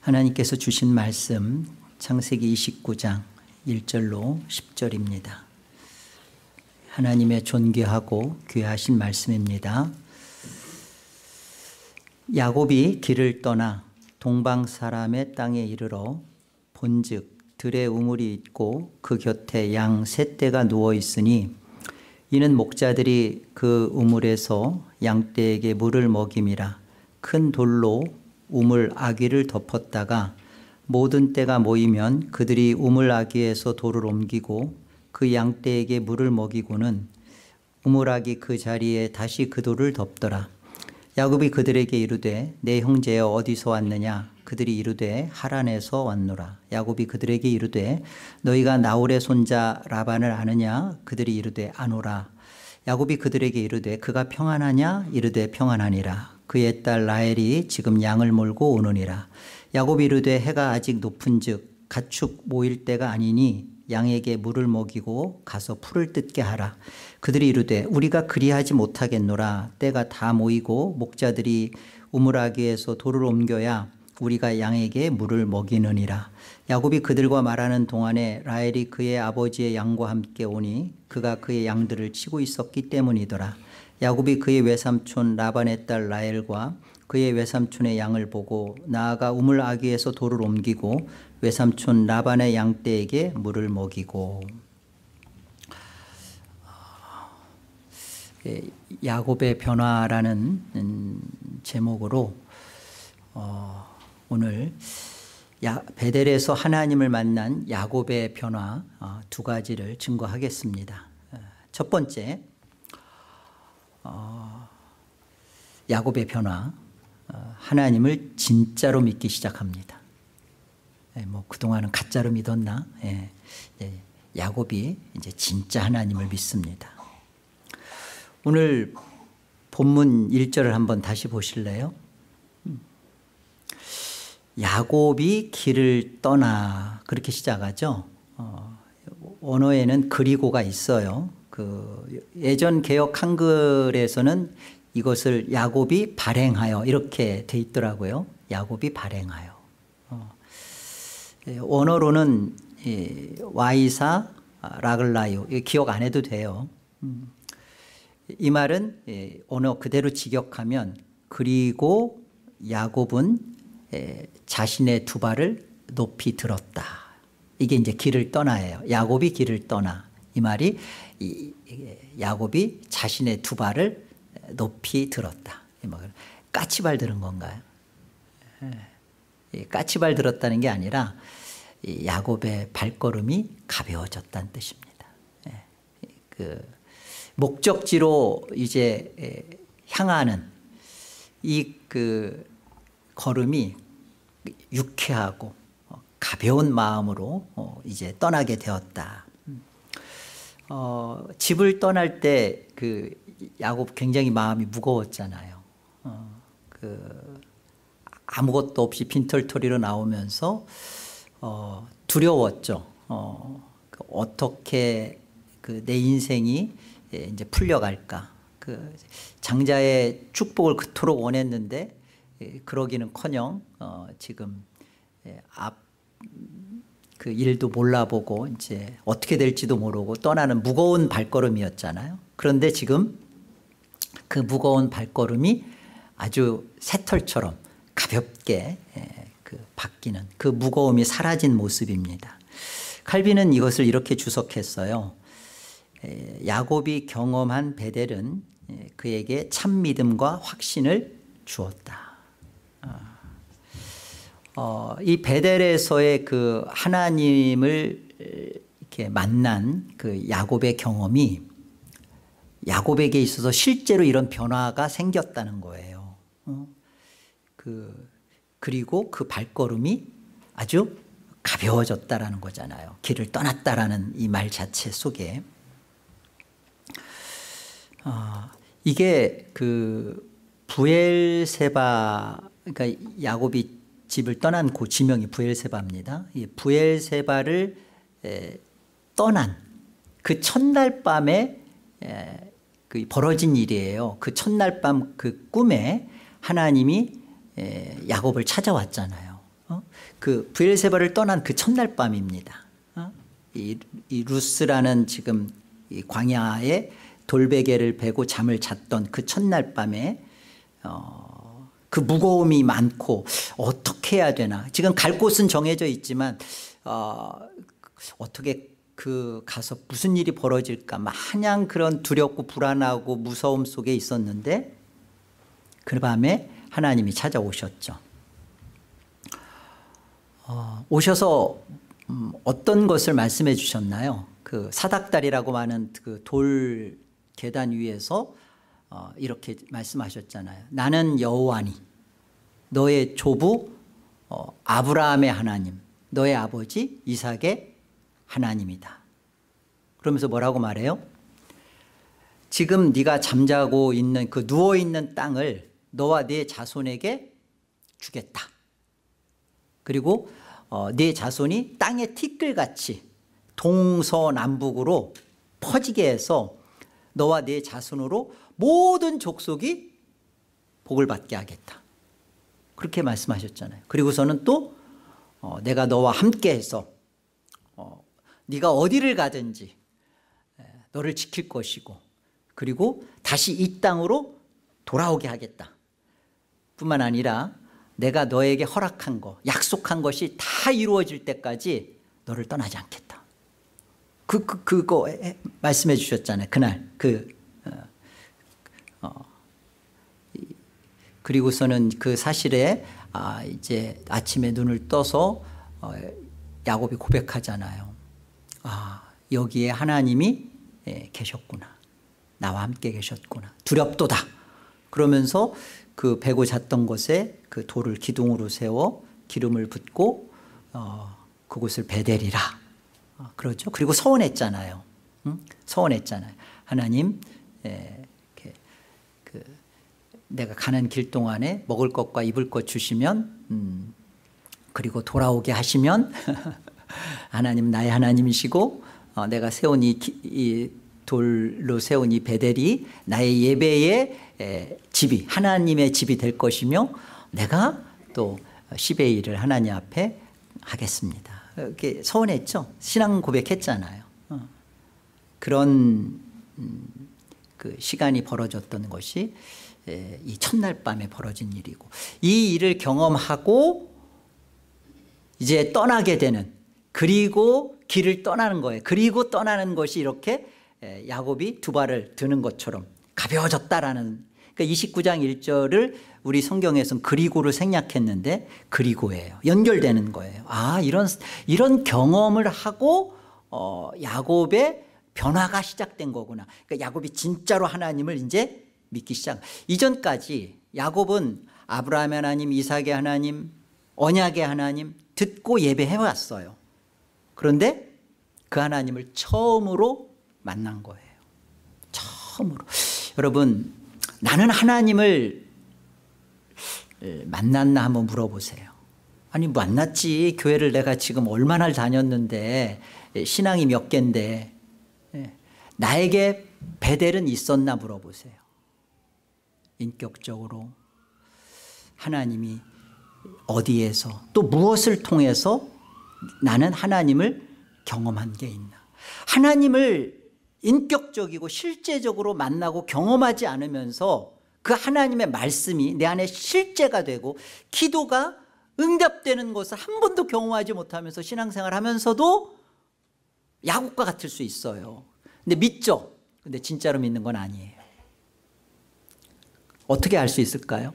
하나님께서 주신 말씀 창세기 29장 1절로 10절입니다. 하나님의 존귀하고 귀하신 말씀입니다. 야곱이 길을 떠나 동방 사람의 땅에 이르러 본즉 들에 우물이 있고 그 곁에 양 세 떼가 누워 있으니 이는 목자들이 그 우물에서 양떼에게 물을 먹임이라. 큰 돌로 우물 아귀를 덮었다가 모든 떼가 모이면 그들이 우물 아귀에서 돌을 옮기고 그 양떼에게 물을 먹이고는 우물 아귀 그 자리에 다시 그 돌을 덮더라. 야곱이 그들에게 이르되 내 형제여 어디서 왔느냐? 그들이 이르되 하란에서 왔노라. 야곱이 그들에게 이르되 너희가 나홀의 손자 라반을 아느냐? 그들이 이르되 아노라. 야곱이 그들에게 이르되 그가 평안하냐? 이르되 평안하니라. 그의 딸 라헬이 지금 양을 몰고 오느니라. 야곱이 이르되 해가 아직 높은즉 가축 모일 때가 아니니 양에게 물을 먹이고 가서 풀을 뜯게 하라. 그들이 이르되 우리가 그리하지 못하겠노라. 때가 다 모이고 목자들이 우물아귀에서 돌을 옮겨야 우리가 양에게 물을 먹이느니라. 야곱이 그들과 말하는 동안에 라헬이 그의 아버지의 양과 함께 오니 그가 그의 양들을 치고 있었기 때문이더라. 야곱이 그의 외삼촌 라반의 딸 라헬과 그의 외삼촌의 양을 보고 나아가 우물 아귀에서 돌을 옮기고 외삼촌 라반의 양떼에게 물을 먹이고. 야곱의 변화라는 제목으로 오늘 베델에서 하나님을 만난 야곱의 변화 두 가지를 증거하겠습니다. 첫 번째, 야곱의 변화, 하나님을 진짜로 믿기 시작합니다. 그동안은 가짜로 믿었나? 야곱이 이제 진짜 하나님을 믿습니다. 오늘 본문 1절을 한번 다시 보실래요? 야곱이 길을 떠나, 그렇게 시작하죠. 언어에는 그리고가 있어요. 예전 개역 한글에서는 이것을 야곱이 발행하여 이렇게 돼 있더라고요. 야곱이 발행하여. 언어로는 와이사 라글라요, 기억 안 해도 돼요. 이 말은 언어 그대로 직역하면 그리고 야곱은 자신의 두 발을 높이 들었다. 이게 이제 길을 떠나예요. 야곱이 길을 떠나. 이 말이 야곱이 자신의 두 발을 높이 들었다. 까치발 들은 건가요? 까치발 들었다는 게 아니라 야곱의 발걸음이 가벼워졌다는 뜻입니다. 목적지로 이제 향하는 이 걸음이 유쾌하고 가벼운 마음으로 이제 떠나게 되었다. 집을 떠날 때 야곱 굉장히 마음이 무거웠잖아요. 아무것도 없이 빈털터리로 나오면서 두려웠죠. 어떻게 내 인생이 이제 풀려갈까. 장자의 축복을 그토록 원했는데 그러기는커녕 지금 일도 몰라보고 이제 어떻게 될지도 모르고 떠나는 무거운 발걸음이었잖아요. 그런데 지금 그 무거운 발걸음이 아주 새털처럼 가볍게 바뀌는, 그 무거움이 사라진 모습입니다. 칼빈은 이것을 이렇게 주석했어요. 야곱이 경험한 베델은 그에게 참 믿음과 확신을 주었다. 이 베델에서의 하나님을 이렇게 만난 야곱의 경험이 야곱에게 있어서 실제로 이런 변화가 생겼다는 거예요. 그리고 그 발걸음이 아주 가벼워졌다라는 거잖아요. 길을 떠났다라는 이 말 자체 속에. 이게 부엘세바, 그러니까 야곱이 집을 떠난 그 지명이 부엘세바입니다. 이 부엘세바를 떠난 그 첫날 밤에 벌어진 일이에요. 그 첫날 밤 꿈에 하나님이 야곱을 찾아왔잖아요. 그 브엘세바를 떠난 그 첫날 밤입니다. 이 루스라는 지금 이 광야에 돌베개를 베고 잠을 잤던 그 첫날 밤에 그 무거움이 많고 어떻게 해야 되나. 지금 갈 곳은 정해져 있지만 어떻게 그 가서 무슨 일이 벌어질까 마냥 그런 두렵고 불안하고 무서움 속에 있었는데 그 밤에 하나님이 찾아오셨죠. 오셔서 어떤 것을 말씀해 주셨나요? 그 사닥다리라고 하는 그 돌 계단 위에서 이렇게 말씀하셨잖아요. 나는 여호와니 너의 조부 아브라함의 하나님 너의 아버지 이삭의 하나님이다. 그러면서 뭐라고 말해요? 지금 네가 잠자고 있는 그 누워있는 땅을 너와 네 자손에게 주겠다. 그리고 네 자손이 땅의 티끌같이 동서남북으로 퍼지게 해서 너와 네 자손으로 모든 족속이 복을 받게 하겠다. 그렇게 말씀하셨잖아요. 그리고서는 또 내가 너와 함께해서 네가 어디를 가든지 너를 지킬 것이고 그리고 다시 이 땅으로 돌아오게 하겠다. 뿐만 아니라 내가 너에게 허락한 거 약속한 것이 다 이루어질 때까지 너를 떠나지 않겠다. 그거 말씀해 주셨잖아요. 그날 그리고서는 그 사실에 이제 아침에 눈을 떠서 야곱이 고백하잖아요. 여기에 하나님이 계셨구나. 나와 함께 계셨구나. 두렵도다. 그러면서 그 베고 잤던 곳에 그 돌을 기둥으로 세워 기름을 붓고 그곳을 베델이라 그러죠. 그리고 서원했잖아요. 서원했잖아요. 하나님 내가 가는 길 동안에 먹을 것과 입을 것 주시면 그리고 돌아오게 하시면 하나님 나의 하나님이시고 내가 세운 이 돌로 세운 이 베델이 나의 예배의 집이 하나님의 집이 될 것이며 내가 또 10의 1을 하나님 앞에 하겠습니다. 이렇게 서원했죠. 신앙 고백했잖아요. 그런 그 시간이 벌어졌던 것이 이 첫날 밤에 벌어진 일이고 이 일을 경험하고 이제 떠나게 되는 그리고 길을 떠나는 거예요. 그리고 떠나는 것이 이렇게 야곱이 두 발을 드는 것처럼 가벼워졌다라는 그러니까 29장 1절을 우리 성경에서는 그리고를 생략했는데 그리고예요. 연결되는 거예요. 이런 경험을 하고 야곱의 변화가 시작된 거구나. 그러니까 야곱이 진짜로 하나님을 이제 믿기 시작. 이전까지 야곱은 아브라함의 하나님, 이삭의 하나님, 언약의 하나님 듣고 예배해 왔어요. 그런데 그 하나님을 처음으로 만난 거예요. 처음으로. 여러분, 나는 하나님을 만났나 한번 물어보세요. 아니 만났지. 교회를 내가 지금 얼마나 다녔는데 신앙이 몇 개인데 나에게 베델은 있었나 물어보세요. 인격적으로 하나님이 어디에서 또 무엇을 통해서 나는 하나님을 경험한 게 있나. 하나님을 인격적이고 실제적으로 만나고 경험하지 않으면서 그 하나님의 말씀이 내 안에 실제가 되고 기도가 응답되는 것을 한 번도 경험하지 못하면서 신앙생활 하면서도 야곱과 같을 수 있어요. 근데 믿죠. 근데 진짜로 믿는 건 아니에요. 어떻게 알 수 있을까요?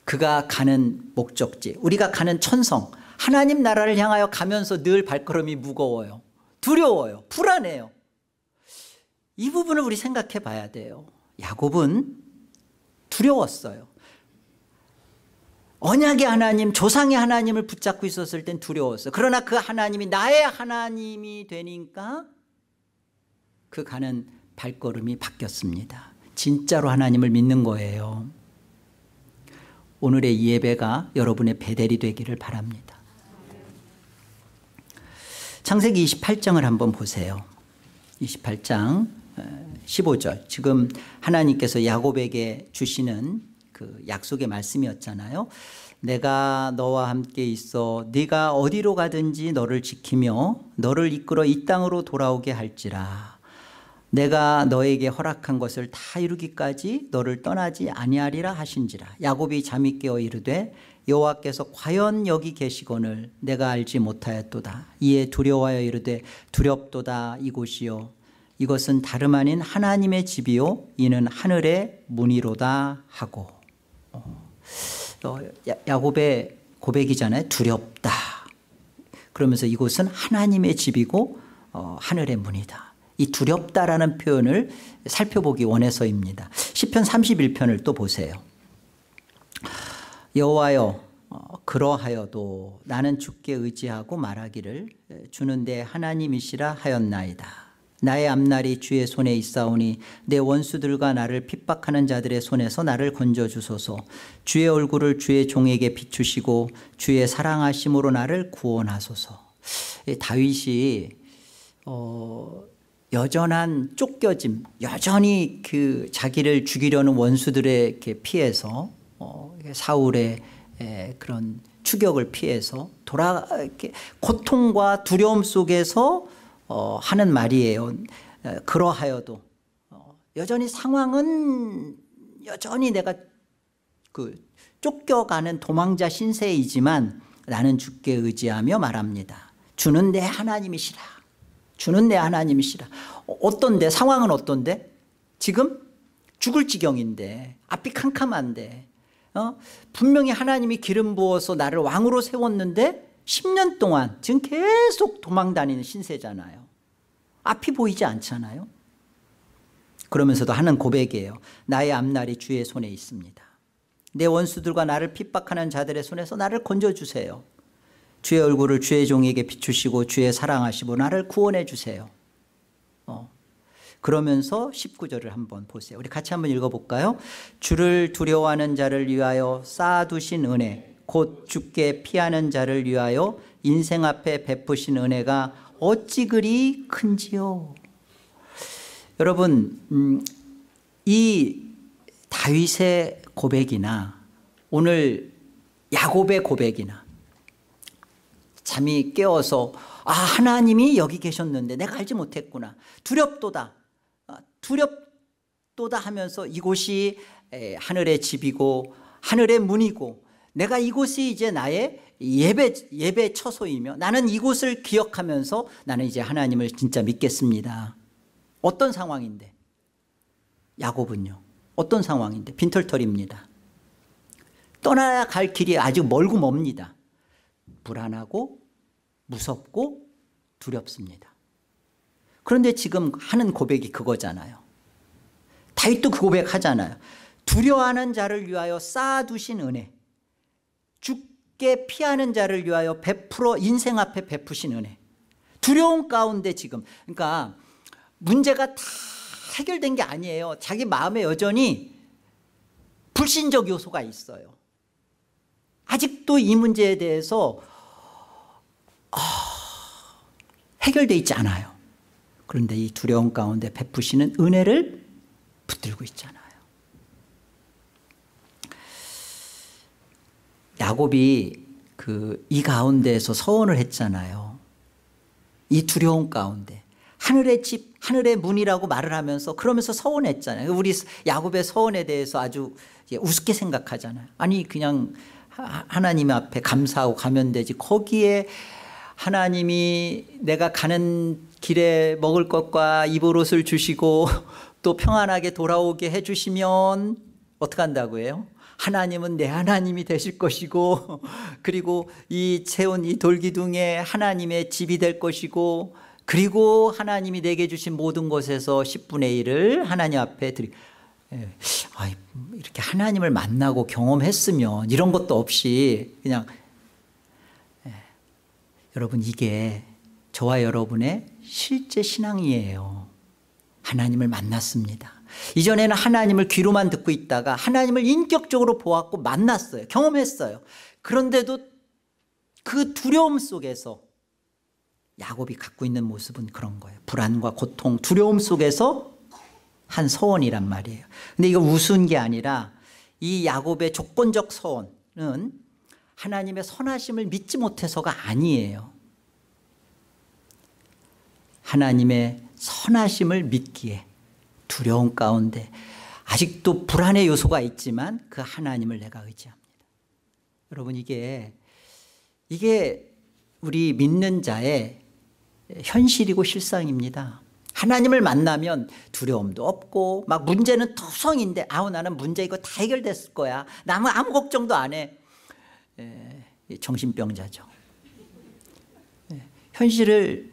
그가 가는 목적지, 우리가 가는 천성, 하나님 나라를 향하여 가면서 늘 발걸음이 무거워요. 두려워요. 불안해요. 이 부분을 우리 생각해 봐야 돼요. 야곱은 두려웠어요. 언약의 하나님, 조상의 하나님을 붙잡고 있었을 땐 두려웠어요. 그러나 그 하나님이 나의 하나님이 되니까 그 가는 발걸음이 바뀌었습니다. 진짜로 하나님을 믿는 거예요. 오늘의 이 예배가 여러분의 베델이 되기를 바랍니다. 창세기 28장을 한번 보세요. 28장 15절. 지금 하나님께서 야곱에게 주시는 그 약속의 말씀이었잖아요. 내가 너와 함께 있어 네가 어디로 가든지 너를 지키며 너를 이끌어 이 땅으로 돌아오게 할지라. 내가 너에게 허락한 것을 다 이루기까지 너를 떠나지 아니하리라 하신지라. 야곱이 잠이 깨어 이르되 여호와께서 과연 여기 계시거늘 내가 알지 못하였도다. 이에 두려워하여 이르되 두렵도다. 이곳이요 이것은 다름 아닌 하나님의 집이요 이는 하늘의 문이로다 하고. 야곱의 고백이잖아요. 두렵다. 그러면서 이곳은 하나님의 집이고 하늘의 문이다. 이 두렵다라는 표현을 살펴보기 원해서입니다. 시편 31편을 또 보세요. 여호와여 그러하여도 나는 주께 의지하고 말하기를 주는 내 하나님이시라 하였나이다. 나의 앞날이 주의 손에 있사오니 내 원수들과 나를 핍박하는 자들의 손에서 나를 건져주소서. 주의 얼굴을 주의 종에게 비추시고 주의 사랑하심으로 나를 구원하소서. 다윗이 여전한 쫓겨짐, 여전히 그 자기를 죽이려는 원수들의 피해서 사울의 그런 추격을 피해서 고통과 두려움 속에서 하는 말이에요. 그러하여도 여전히 상황은 여전히 내가 쫓겨가는 도망자 신세이지만 나는 주께 의지하며 말합니다. 주는 내 하나님이시라. 주는 내 하나님이시라. 어떤데? 상황은 어떤데? 지금 죽을 지경인데, 앞이 캄캄한데, 분명히 하나님이 기름 부어서 나를 왕으로 세웠는데 10년 동안 지금 계속 도망다니는 신세잖아요. 앞이 보이지 않잖아요. 그러면서도 하는 고백이에요. 나의 앞날이 주의 손에 있습니다. 내 원수들과 나를 핍박하는 자들의 손에서 나를 건져주세요. 주의 얼굴을 주의 종에게 비추시고 주의 사랑하시고 나를 구원해 주세요. 그러면서 19절을 한번 보세요. 우리 같이 한번 읽어볼까요? 주를 두려워하는 자를 위하여 쌓아두신 은혜 곧 주께 피하는 자를 위하여 인생 앞에 베푸신 은혜가 어찌 그리 큰지요. 여러분 이 다윗의 고백이나 오늘 야곱의 고백이나 잠이 깨어서 하나님이 여기 계셨는데 내가 알지 못했구나. 두렵도다. 두렵도다 하면서 이곳이 하늘의 집이고 하늘의 문이고 내가 이곳이 이제 나의 예배 처소이며 나는 이곳을 기억하면서 나는 이제 하나님을 진짜 믿겠습니다. 어떤 상황인데? 야곱은요. 어떤 상황인데? 빈털터리입니다. 떠나야 갈 길이 아직 멀고 멉니다. 불안하고 무섭고 두렵습니다. 그런데 지금 하는 고백이 그거잖아요. 다윗도 그 고백하잖아요. 두려워하는 자를 위하여 쌓아두신 은혜, 죽게 피하는 자를 위하여 베풀어 인생 앞에 베푸신 은혜. 두려움 가운데 지금 그러니까 문제가 다 해결된 게 아니에요. 자기 마음에 여전히 불신적 요소가 있어요. 아직도 이 문제에 대해서 해결되어 있지 않아요. 그런데 이 두려움 가운데 베푸시는 은혜를 붙들고 있잖아요. 야곱이 이 가운데에서 서원을 했잖아요. 이 두려움 가운데 하늘의 집, 하늘의 문이라고 말을 하면서 그러면서 서원했잖아요. 우리 야곱의 서원에 대해서 아주 우습게 생각하잖아요. 아니 그냥 하나님 앞에 감사하고 가면 되지. 거기에 하나님이 내가 가는 길에 먹을 것과 입을 옷을 주시고 또 평안하게 돌아오게 해주시면 어떻게 한다고 해요? 하나님은 내 하나님이 되실 것이고 그리고 이 세운 이 돌기둥에 하나님의 집이 될 것이고 그리고 하나님이 내게 주신 모든 것에서 10분의 1을 하나님 앞에 이렇게 하나님을 만나고 경험했으면 이런 것도 없이 그냥 여러분 이게 저와 여러분의 실제 신앙이에요. 하나님을 만났습니다. 이전에는 하나님을 귀로만 듣고 있다가 하나님을 인격적으로 보았고 만났어요. 경험했어요. 그런데도 그 두려움 속에서 야곱이 갖고 있는 모습은 그런 거예요. 불안과 고통, 두려움 속에서 한 서원이란 말이에요. 근데 이거 우스운 게 아니라 이 야곱의 조건적 서원은 하나님의 선하심을 믿지 못해서가 아니에요. 하나님의 선하심을 믿기에 두려움 가운데 아직도 불안의 요소가 있지만 그 하나님을 내가 의지합니다. 여러분, 이게 우리 믿는 자의 현실이고 실상입니다. 하나님을 만나면 두려움도 없고 막 문제는 투성인데 나는 문제 이거 다 해결됐을 거야. 나 아무 걱정도 안 해. 정신병자죠. 현실을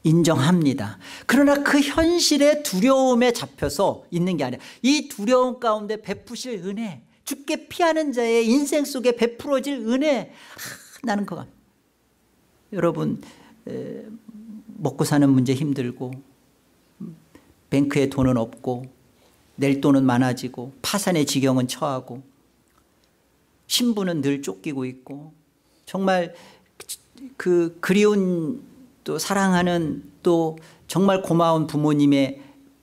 인정합니다. 그러나 그 현실의 두려움에 잡혀서 있는 게 아니라 이 두려움 가운데 베푸실 은혜, 죽게 피하는 자의 인생 속에 베풀어질 은혜, 나는 그거. 여러분, 먹고 사는 문제 힘들고 뱅크에 돈은 없고 낼 돈은 많아지고 파산의 지경은 처하고 신부는 늘 쫓기고 있고 정말 그 그리운 또 사랑하는 또 정말 고마운 부모님의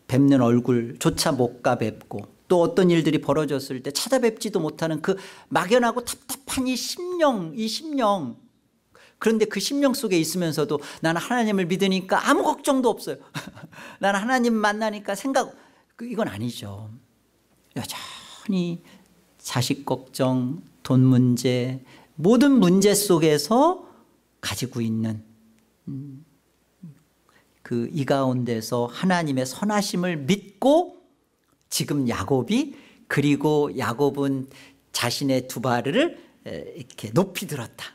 뵙는 얼굴조차 못 가 뵙고 또 어떤 일들이 벌어졌을 때 찾아뵙지도 못하는 그 막연하고 답답한 이 심령, 그런데 그 심령 속에 있으면서도 나는 하나님을 믿으니까 아무 걱정도 없어요. 나는 하나님 만나니까 이건 아니죠. 여전히 자식 걱정, 돈 문제, 모든 문제 속에서 가지고 있는 이 가운데서 하나님의 선하심을 믿고 지금 그리고 야곱은 자신의 두 발을 이렇게 높이 들었다.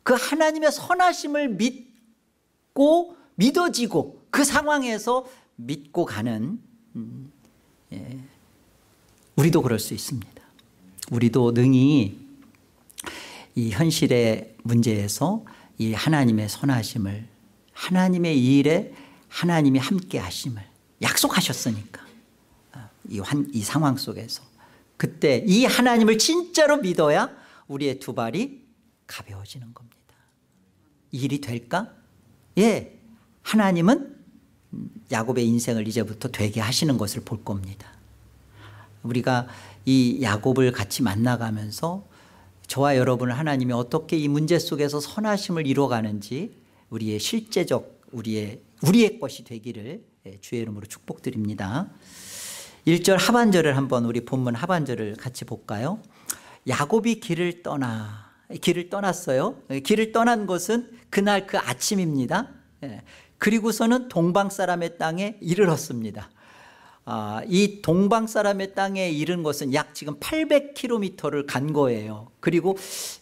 그 하나님의 선하심을 믿고 믿어지고 그 상황에서 믿고 가는 우리도 그럴 수 있습니다. 우리도 능히 이 현실의 문제에서 이 하나님의 선하심을, 하나님의 일에 하나님이 함께 하심을 약속하셨으니까 이 상황 속에서 그때 이 하나님을 진짜로 믿어야 우리의 두 발이 가벼워지는 겁니다. 이 일이 될까? 예, 하나님은 야곱의 인생을 이제부터 되게 하시는 것을 볼 겁니다. 우리가 이 야곱을 같이 만나가면서 저와 여러분을 하나님이 어떻게 이 문제 속에서 선하심을 이루어가는지 우리의 실제적 우리의 것이 되기를 주의 이름으로 축복드립니다. 1절 하반절을 한번 우리 본문 하반절을 같이 볼까요? 야곱이 길을 떠났어요. 길을 떠난 것은 그날 그 아침입니다. 그리고서는 동방 사람의 땅에 이르렀습니다. 이 동방 사람의 땅에 이른 것은 약 지금 800km를 간 거예요. 그리고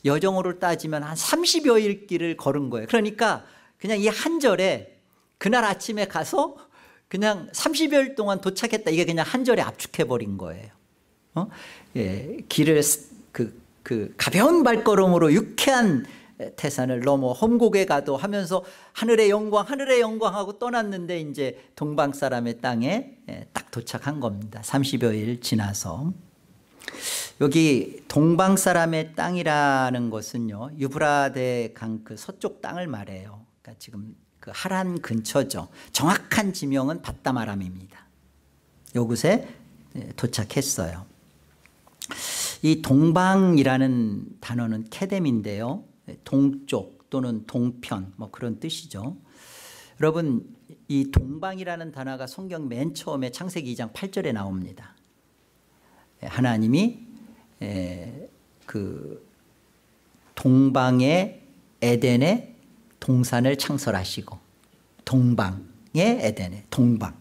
여정으로 따지면 한 30여일 길을 걸은 거예요. 그러니까 그냥 이 한 절에 그날 아침에 가서 그냥 30여일 동안 도착했다. 이게 그냥 한 절에 압축해버린 거예요. 길을 그 가벼운 발걸음으로 유쾌한 태산을 넘어 험곡에 가도 하면서 하늘의 영광 하고 떠났는데 이제 동방 사람의 땅에 딱 도착한 겁니다. 30여일 지나서. 여기 동방 사람의 땅이라는 것은요, 유브라데 강 그 서쪽 땅을 말해요. 그러니까 지금 그 하란 근처죠. 정확한 지명은 밧다마람입니다. 이곳에 도착했어요. 이 동방이라는 단어는 케뎀인데요, 동쪽 또는 동편 뭐 그런 뜻이죠. 여러분, 이 동방이라는 단어가 성경 맨 처음에 창세기 2장 8절에 나옵니다. 하나님이 그 동방의 에덴에 동산을 창설하시고, 동방의 에덴에 동방.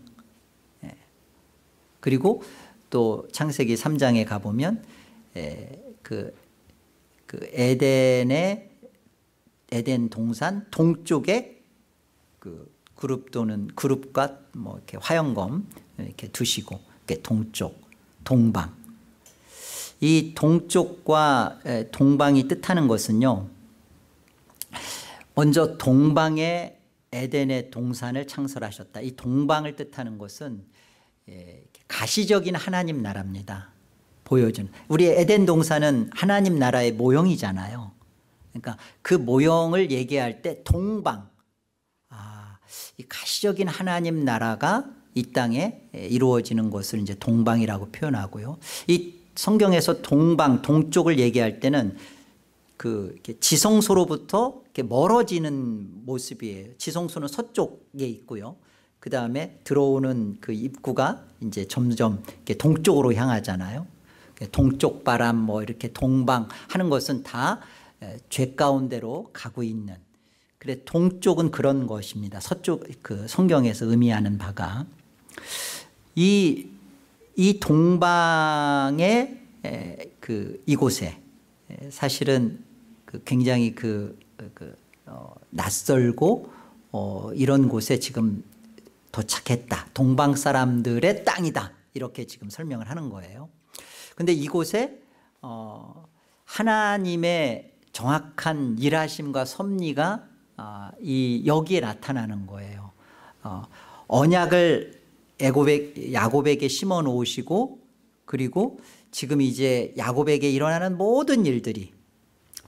그리고 또 창세기 3장에 가보면 그 에덴 동산 동쪽에 그 그룹과 뭐 이렇게 화영검 이렇게 두시고, 이렇게 동쪽, 동방. 이 동쪽과 동방이 뜻하는 것은요, 먼저 동방의 에덴의 동산을 창설하셨다. 이 동방을 뜻하는 것은 가시적인 하나님 나라입니다. 보여주는. 우리 에덴 동산은 하나님 나라의 모형이잖아요. 그러니까 그 모형을 얘기할 때 동방, 이 가시적인 하나님 나라가 이 땅에 이루어지는 것을 이제 동방이라고 표현하고요. 이 성경에서 동방, 동쪽을 얘기할 때는 이렇게 지성소로부터 이렇게 멀어지는 모습이에요. 지성소는 서쪽에 있고요. 그 다음에 들어오는 그 입구가 이제 점점 이렇게 동쪽으로 향하잖아요. 동쪽 바람 뭐 이렇게 동방 하는 것은 다 죄 가운데로 가고 있는. 그래 동쪽은 그런 것입니다. 서쪽 그 성경에서 의미하는 바가 이 동방의 이곳에 사실은 굉장히 낯설고 이런 곳에 지금 도착했다. 동방 사람들의 땅이다. 이렇게 지금 설명을 하는 거예요. 그런데 이곳에 하나님의 정확한 일하심과 섭리가 여기에 나타나는 거예요. 언약을 야곱에게 심어 놓으시고 그리고 지금 이제 야곱에게 일어나는 모든 일들이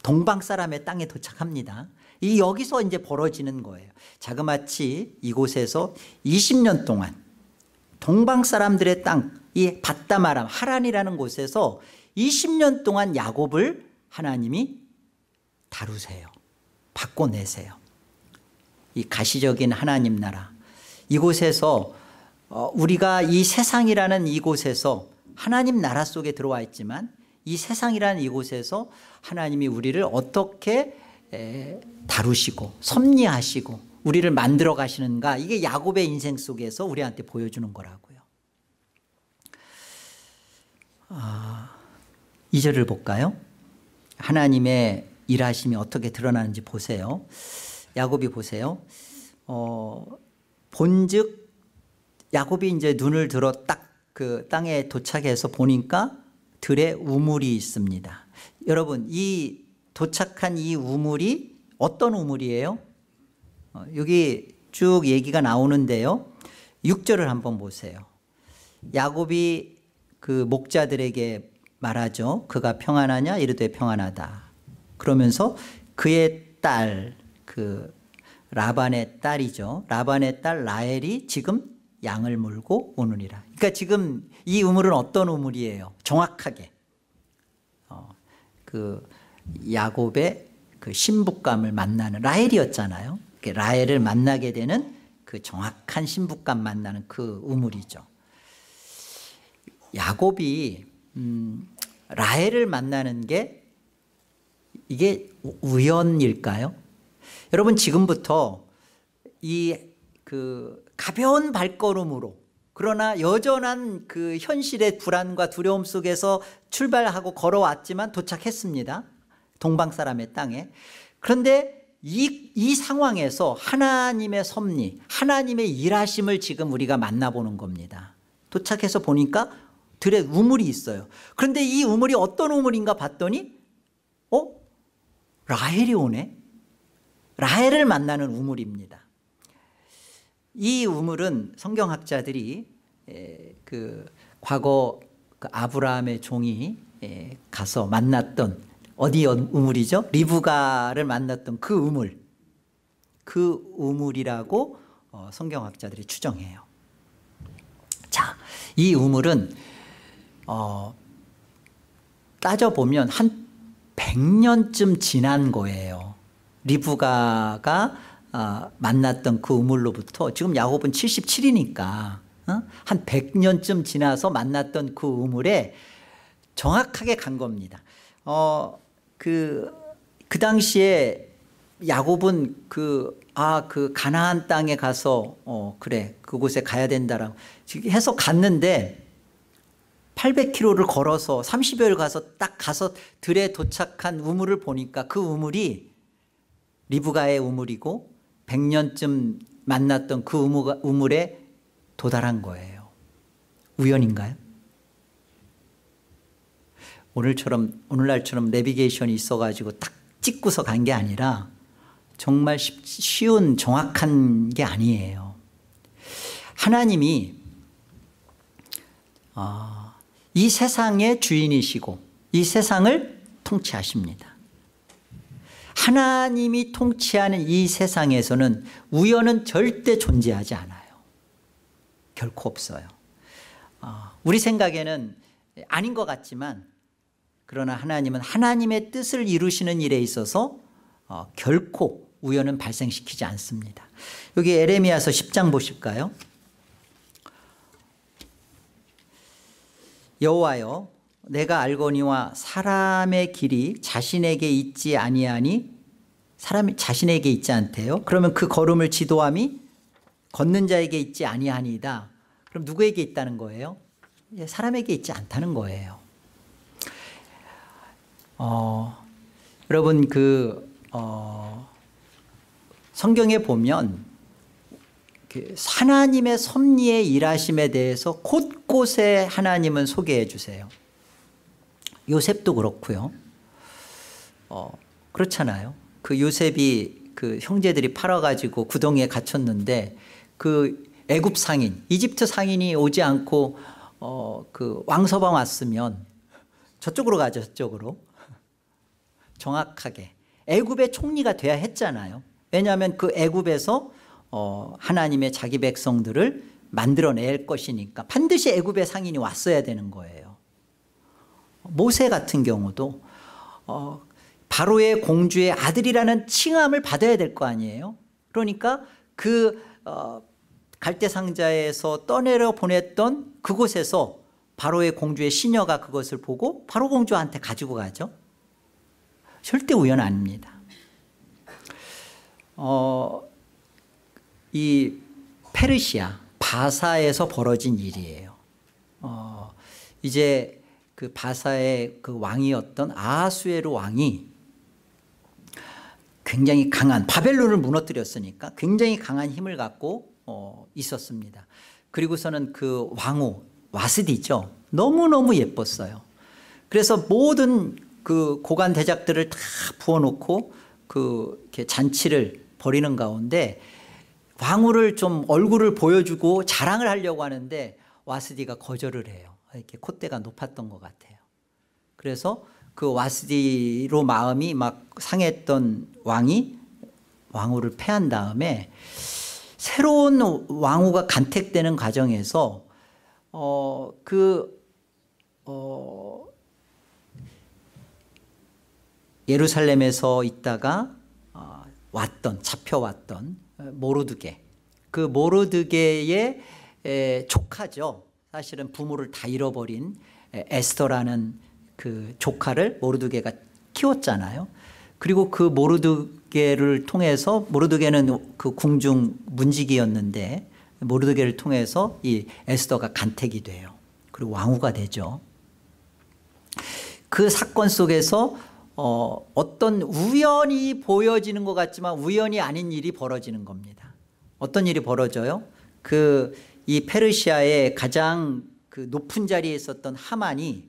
동방 사람의 땅에 도착합니다. 여기서 이제 벌어지는 거예요. 자그마치 이곳에서 20년 동안 동방 사람들의 땅, 이 밧다마람 하란이라는 곳에서 20년 동안 야곱을 하나님이 다루세요. 바꿔내세요. 이 가시적인 하나님 나라 이곳에서 우리가 이 세상이라는 이곳에서 하나님 나라 속에 들어와 있지만 이 세상이라는 이곳에서 하나님이 우리를 어떻게 다루시고 섭리하시고 우리를 만들어 가시는가, 이게 야곱의 인생 속에서 우리한테 보여주는 거라고요. 2절을 볼까요? 하나님의 일하심이 어떻게 드러나는지 보세요. 야곱이 보세요. 본즉 야곱이 이제 눈을 들어 딱 그 땅에 도착해서 보니까 들에 우물이 있습니다. 여러분, 이 도착한 이 우물이 어떤 우물이에요? 여기 쭉 얘기가 나오는데요. 6절을 한번 보세요. 야곱이 그 목자들에게 말하죠. 그가 평안하냐? 이르되 평안하다. 그러면서 그의 딸, 그 라반의 딸이죠. 라반의 딸 라헬이 지금 양을 물고 오느니라. 그러니까 지금 이 우물은 어떤 우물이에요? 정확하게 그 야곱의 그 신부감을 만나는 라헬이었잖아요. 라헬을 만나게 되는 그 정확한 신부감 만나는 그 우물이죠. 야곱이 라헬을 만나는 게 이게 우연일까요? 여러분, 지금부터 이 가벼운 발걸음으로, 그러나 여전한 그 현실의 불안과 두려움 속에서 출발하고 걸어왔지만 도착했습니다. 동방 사람의 땅에. 그런데 이 상황에서 하나님의 섭리, 하나님의 일하심을 지금 우리가 만나보는 겁니다. 도착해서 보니까 들에 우물이 있어요. 그런데 이 우물이 어떤 우물인가 봤더니 라헬이 오네. 라헬을 만나는 우물입니다. 이 우물은 성경학자들이 과거 아브라함의 종이 가서 만났던 어디 우물이죠? 리브가를 만났던 그 우물, 그 우물이라고 성경학자들이 추정해요. 자, 이 우물은 따져보면 한 100년쯤 지난 거예요. 리브가가 만났던 그 우물로부터 지금 야곱은 77이니까 한 100년쯤 지나서 만났던 그 우물에 정확하게 간 겁니다. 그 당시에 야곱은 그 가나안 땅에 가서 그래 그곳에 가야 된다라고 해서 갔는데 800km를 걸어서 30여일 가서 들에 도착한 우물을 보니까 그 우물이 리브가의 우물이고 100년쯤 만났던 그 우물에 도달한 거예요. 우연인가요? 오늘날처럼 내비게이션이 있어가지고 딱 찍고서 간 게 아니라 정말 쉬운 정확한 게 아니에요. 하나님이 이 세상의 주인이시고 이 세상을 통치하십니다. 하나님이 통치하는 이 세상에서는 우연은 절대 존재하지 않아요. 결코 없어요. 우리 생각에는 아닌 것 같지만 그러나 하나님은 하나님의 뜻을 이루시는 일에 있어서 결코 우연은 발생시키지 않습니다. 여기 에레미야서 10장 보실까요? 여호와여 내가 알거니와 사람의 길이 자신에게 있지 아니하니 사람이 자신에게 있지 않대요. 그러면 그 걸음을 지도함이 걷는 자에게 있지 아니하니이다. 그럼 누구에게 있다는 거예요? 사람에게 있지 않다는 거예요. 여러분 성경에 보면 하나님의 섭리의 일하심에 대해서 곳곳에 하나님은 소개해 주세요. 요셉도 그렇고요. 그렇잖아요. 그 요셉이 그 형제들이 팔아가지고 구덩이에 갇혔는데 그 애굽 상인, 이집트 상인이 오지 않고 그 왕서방 왔으면 저쪽으로 가죠. 저쪽으로. 정확하게 애굽의 총리가 돼야 했잖아요. 왜냐하면 그 애굽에서 하나님의 자기 백성들을 만들어낼 것이니까 반드시 애굽의 상인이 왔어야 되는 거예요. 모세 같은 경우도 바로의 공주의 아들이라는 칭함을 받아야 될 거 아니에요. 그러니까 그 갈대상자에서 떠내려 보냈던 그곳에서 바로의 공주의 시녀가 그것을 보고 바로 공주한테 가지고 가죠. 절대 우연 아닙니다. 이 페르시아 바사에서 벌어진 일이에요. 이제 그 바사의 그 왕이었던 아하수에로 왕이 굉장히 강한 바벨론을 무너뜨렸으니까 굉장히 강한 힘을 갖고 있었습니다. 그리고서는 그 왕후 와스디죠. 너무너무 예뻤어요. 그래서 모든 그 고관 대작들을 다 부어놓고 이렇게 잔치를 벌이는 가운데 왕후를 좀 얼굴을 보여주고 자랑을 하려고 하는데 와스디가 거절을 해요. 이렇게 콧대가 높았던 것 같아요. 그래서 그 와스디로 마음이 막 상했던 왕이 왕후를 패한 다음에 새로운 왕후가 간택되는 과정에서 예루살렘에서 있다가 잡혀왔던 모르드게, 그 모르드게의 조카죠. 사실은 부모를 다 잃어버린 에스더라는 그 조카를 모르드게가 키웠잖아요. 그리고 그 모르드게를 통해서, 모르드게는 그 궁중 문지기였는데 모르드게를 통해서 이 에스더가 간택이 돼요. 그리고 왕후가 되죠. 그 사건 속에서 어떤 우연히 보여지는 것 같지만 우연이 아닌 일이 벌어지는 겁니다. 어떤 일이 벌어져요? 이 페르시아의 가장 그 높은 자리에 있었던 하만이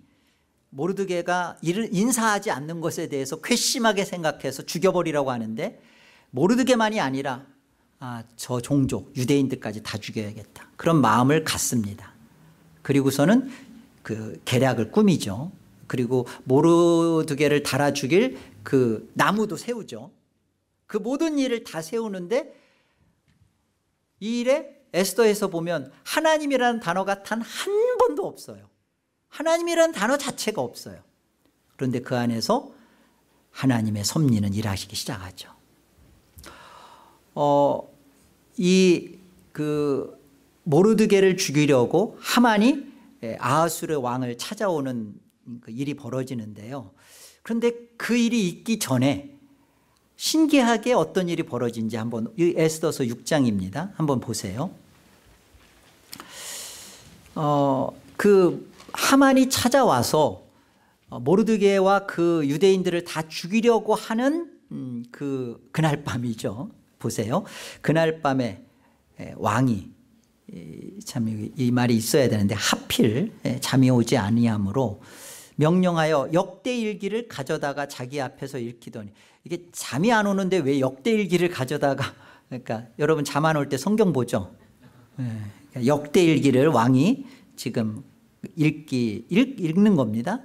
모르드게가 인사하지 않는 것에 대해서 괘씸하게 생각해서 죽여버리라고 하는데 모르드게만이 아니라 저 종족 유대인들까지 다 죽여야겠다, 그런 마음을 갖습니다. 그리고서는 그 계략을 꾸미죠. 그리고 모르드게를 달아 죽일 그 나무도 세우죠. 그 모든 일을 다 세우는데 이 일에 에스더에서 보면 하나님이라는 단어가 단 한 번도 없어요. 하나님이라는 단어 자체가 없어요. 그런데 그 안에서 하나님의 섭리는 일하시기 시작하죠. 그 모르드게를 죽이려고 하만이 아하수르 왕을 찾아오는 그 일이 벌어지는데요. 그런데 그 일이 있기 전에 신기하게 어떤 일이 벌어진지 한번, 이 에스더서 6장입니다. 한번 보세요. 그 하만이 찾아와서 모르드게와 그 유대인들을 다 죽이려고 하는 그날 밤이죠. 보세요. 그날 밤에 왕이, 참 이 말이 있어야 되는데 하필 잠이 오지 아니하므로 명령하여 역대일기를 가져다가 자기 앞에서 읽히더니, 이게 잠이 안 오는데 왜 역대일기를 가져다가, 그러니까 여러분 잠 안 올 때 성경 보죠. 역대일기를 왕이 지금 읽는 겁니다.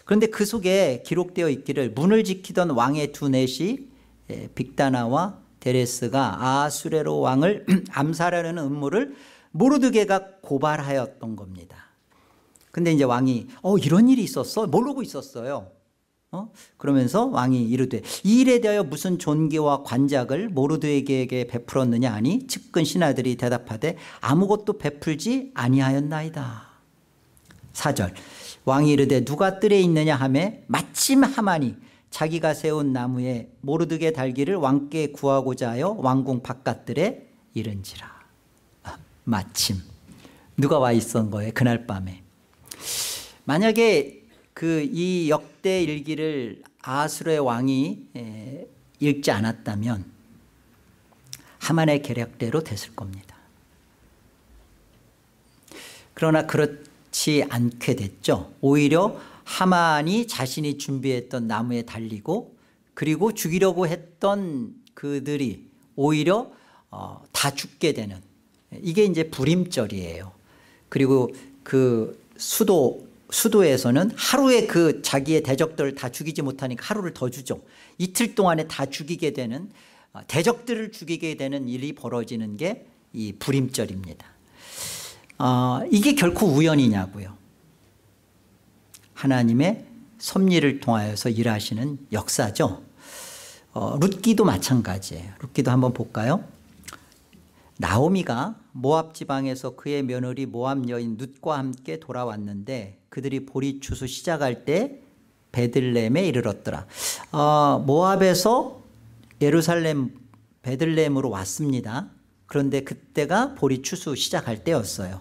그런데 그 속에 기록되어 있기를 문을 지키던 왕의 두 넷이 빅다나와 데레스가 아하수에로 왕을 암살하려는 음모를 모르드게가 고발하였던 겁니다. 근데 이제 왕이 이런 일이 있었어? 모르고 있었어요. 그러면서 왕이 이르되 이 일에 대하여 무슨 존귀와 관작을 모르드에게 베풀었느냐 하니 측근 신하들이 대답하되 아무것도 베풀지 아니하였나이다. 4절 왕이 이르되 누가 뜰에 있느냐 하매 마침 하만이 자기가 세운 나무에 모르드게 달기를 왕께 구하고자 하여 왕궁 바깥들에 이른지라. 마침 누가 와 있었던 거예요? 그날 밤에. 만약에 이 역대 일기를 아하수르의 왕이 읽지 않았다면 하만의 계략대로 됐을 겁니다. 그러나 그렇지 않게 됐죠. 오히려 하만이 자신이 준비했던 나무에 달리고 그리고 죽이려고 했던 그들이 오히려 다 죽게 되는, 이게 이제 불임절이에요. 그리고 그 수도에서는 하루에 그 자기의 대적들을 다 죽이지 못하니까 하루를 더 주죠. 이틀 동안에 다 죽이게 되는, 대적들을 죽이게 되는 일이 벌어지는 게 이 불임절입니다. 이게 결코 우연이냐고요. 하나님의 섭리를 통하여서 일하시는 역사죠. 룻기도 마찬가지예요. 룻기도 한번 볼까요? 나오미가 모압 지방에서 그의 며느리 모압 여인 룻과 함께 돌아왔는데 그들이 보리 추수 시작할 때 베들레헴에 이르렀더라. 모압에서 예루살렘 베들레헴으로 왔습니다. 그런데 그때가 보리 추수 시작할 때였어요.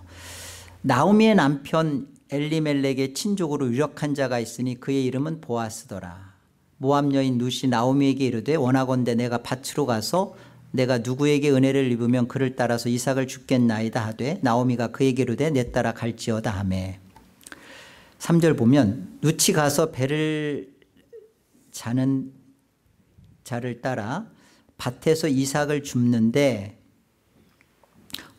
나오미의 남편 엘리멜렉의 친족으로 유력한 자가 있으니 그의 이름은 보아스더라. 모압 여인 룻이 나오미에게 이르되 원하건대 내가 밭으로 가서 내가 누구에게 은혜를 입으면 그를 따라서 이삭을 주겠나이다 하되 나오미가 그에게 이르되 내 따라 갈지어다 하매. 3절 보면 룻이 가서 배를 자는 자를 따라 밭에서 이삭을 줍는데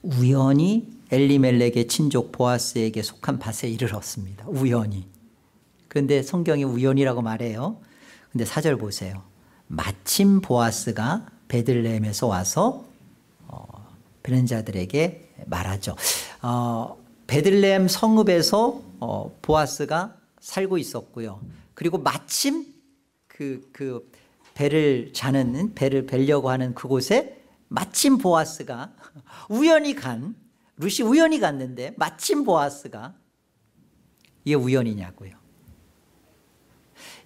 우연히 엘리멜렉의 친족 보아스에게 속한 밭에 이르렀습니다. 우연히. 그런데 성경이 우연이라고 말해요. 근데 4절 보세요. 마침 보아스가 베들레헴에서 와서 베는 자들에게 말하죠. 베들레헴 성읍에서 보아스가 살고 있었고요. 그리고 마침 그 배를 자는, 배를 벨려고 하는 그곳에 마침 보아스가 룻이 우연히 갔는데 마침 보아스가, 이게 우연이냐고요.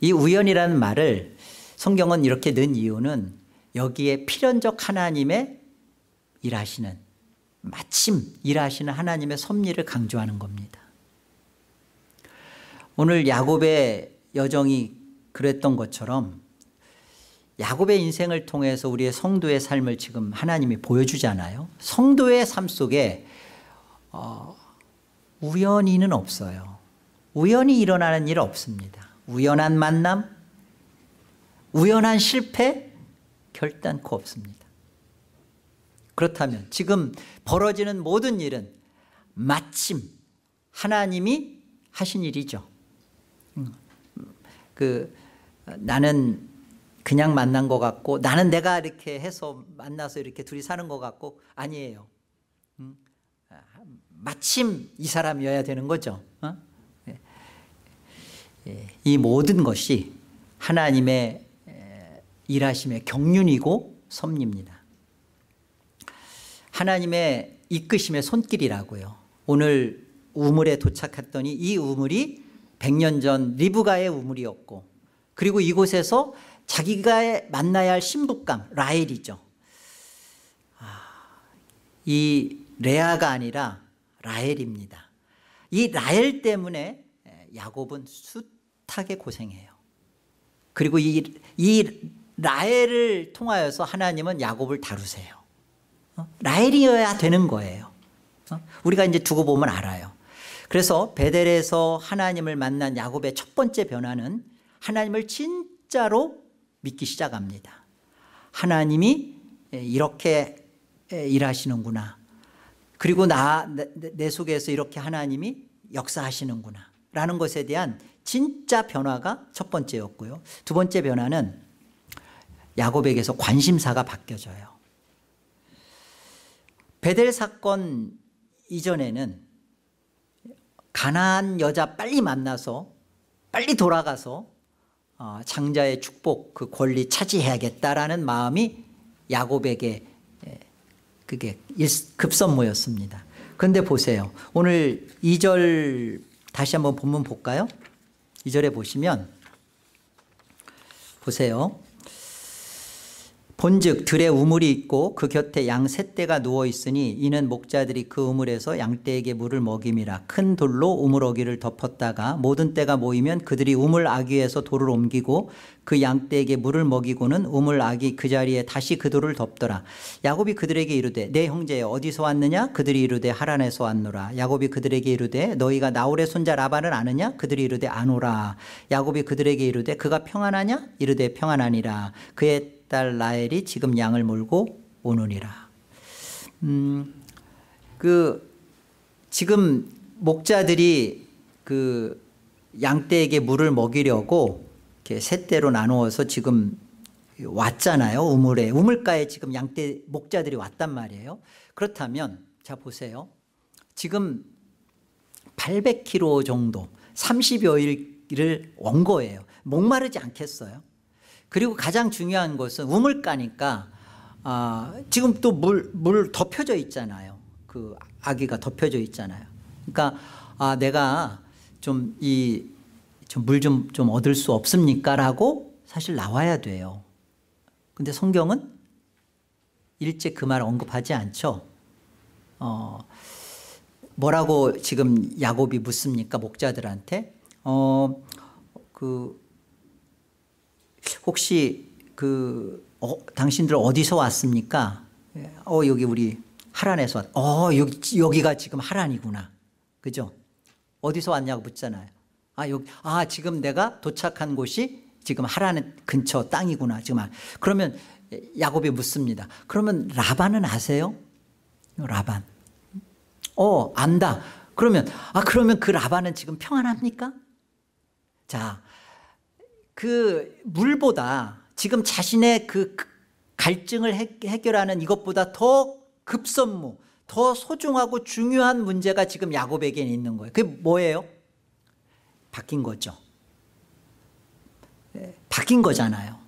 이 우연이라는 말을 성경은 이렇게 넣은 이유는 여기에 필연적 하나님의 일하시는, 마침 일하시는 하나님의 섭리를 강조하는 겁니다. 오늘 야곱의 여정이 그랬던 것처럼 야곱의 인생을 통해서 우리의 성도의 삶을 지금 하나님이 보여주잖아요. 성도의 삶 속에 우연히는 없어요. 우연히 일어나는 일 없습니다. 우연한 만남, 우연한 실패 결단코 없습니다. 그렇다면 지금 벌어지는 모든 일은 마침 하나님이 하신 일이죠. 나는 그냥 만난 것 같고, 나는 내가 이렇게 해서 만나서 이렇게 둘이 사는 것 같고, 아니에요. 마침 이 사람이어야 되는 거죠. 이 모든 것이 하나님의 일하심의 경륜이고 섭리입니다. 하나님의 이끄심의 손길이라고요. 오늘 우물에 도착했더니 이 우물이 100년 전 리브가의 우물이었고, 그리고 이곳에서 자기가 만나야 할 신부감 라헬이죠. 이 레아가 아니라 라헬입니다. 이 라헬 때문에 야곱은 숱하게 고생해요. 그리고 이 라헬을 통하여서 하나님은 야곱을 다루세요. 라헬이어야 되는 거예요. 우리가 이제 두고 보면 알아요. 그래서 베델에서 하나님을 만난 야곱의 첫 번째 변화는 하나님을 진짜로 믿기 시작합니다. 하나님이 이렇게 일하시는구나. 그리고 내 속에서 이렇게 하나님이 역사하시는구나 라는 것에 대한 진짜 변화가 첫 번째였고요. 두 번째 변화는 야곱에게서 관심사가 바뀌어져요. 베델 사건 이전에는 가나안 여자 빨리 만나서 빨리 돌아가서 장자의 축복 그 권리 차지해야겠다라는 마음이 야곱에게 그게 급선무였습니다. 그런데 보세요. 오늘 2절 다시 한번 본문 볼까요? 2절에 보시면 보세요. 본즉 들에 우물이 있고 그 곁에 양 세 떼가 누워 있으니 이는 목자들이 그 우물에서 양떼에게 물을 먹임이라. 큰 돌로 우물 어귀를 덮었다가 모든 떼가 모이면 그들이 우물 아귀에서 돌을 옮기고 그 양떼에게 물을 먹이고는 우물 아귀 그 자리에 다시 그 돌을 덮더라. 야곱이 그들에게 이르되 내 형제여 어디서 왔느냐? 그들이 이르되 하란에서 왔노라. 야곱이 그들에게 이르되 너희가 나홀의 손자 라반을 아느냐? 그들이 이르되 아노라. 야곱이 그들에게 이르되 그가 평안하냐? 이르되 평안하니라. 그의 딸 라헬이 지금 양을 몰고 오느니라. 지금 목자들이 그 양떼에게 물을 먹이려고 이렇게 세 떼로 나누어서 지금 왔잖아요. 우물가에 지금 양떼 목자들이 왔단 말이에요. 그렇다면 자 보세요. 지금 800km 정도 30여일을 온 거예요. 목마르지 않겠어요? 그리고 가장 중요한 것은 우물가니까 지금 또 물 덮여져 있잖아요. 그 아기가 덮여져 있잖아요. 그러니까 내가 좀 물 좀 얻을 수 없습니까? 라고 사실 나와야 돼요. 근데 성경은 일제 그 말 언급하지 않죠. 뭐라고 지금 야곱이 묻습니까? 목자들한테 혹시 당신들 어디서 왔습니까? 여기 우리 하란에서 여기가 지금 하란이구나. 그죠? 어디서 왔냐고 묻잖아요. 지금 내가 도착한 곳이 지금 하란 근처 땅이구나. 그러면 야곱이 묻습니다. 그러면 라반은 아세요? 라반. 안다. 그러면 그 라반은 지금 평안합니까? 자, 그 물보다 지금 자신의 그 갈증을 해결하는 이것보다 더 급선무, 더 소중하고 중요한 문제가 지금 야곱에게는 있는 거예요. 그게 뭐예요? 바뀐 거죠. 바뀐 거잖아요.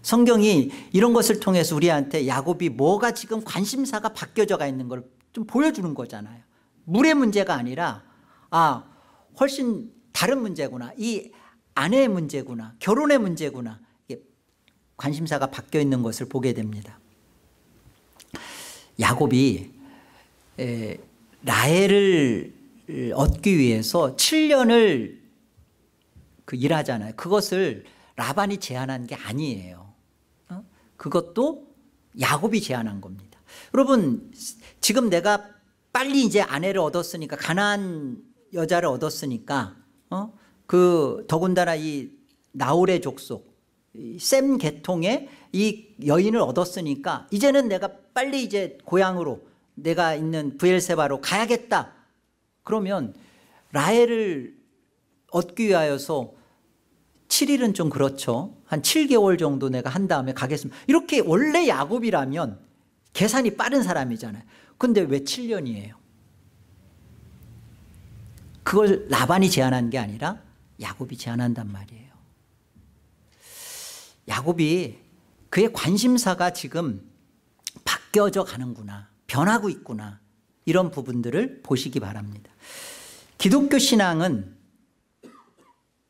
성경이 이런 것을 통해서 우리한테 야곱이 뭐가 지금 관심사가 바뀌어져 있는 걸 좀 보여주는 거잖아요. 물의 문제가 아니라 훨씬 다른 문제구나. 이 아내의 문제구나. 결혼의 문제구나. 관심사가 바뀌어 있는 것을 보게 됩니다. 야곱이 라헬을 얻기 위해서 7년을 일하잖아요. 그것을 라반이 제안한 게 아니에요. 그것도 야곱이 제안한 겁니다. 여러분, 지금 내가 빨리 이제 아내를 얻었으니까, 가나안 여자를 얻었으니까 더군다나 이 나홀의 족속 셈 계통의 이 여인을 얻었으니까 이제는 내가 빨리 이제 고향으로 내가 있는 브엘세바로 가야겠다. 그러면 라헬을 얻기 위하여서 7일은 좀 그렇죠. 한 7개월 정도 내가 한 다음에 가겠습니다. 이렇게 원래 야곱이라면 계산이 빠른 사람이잖아요. 근데 왜 7년이에요? 그걸 라반이 제안한 게 아니라 야곱이 제안한단 말이에요. 야곱이 그의 관심사가 지금 바뀌어져 가는구나, 변하고 있구나, 이런 부분들을 보시기 바랍니다. 기독교 신앙은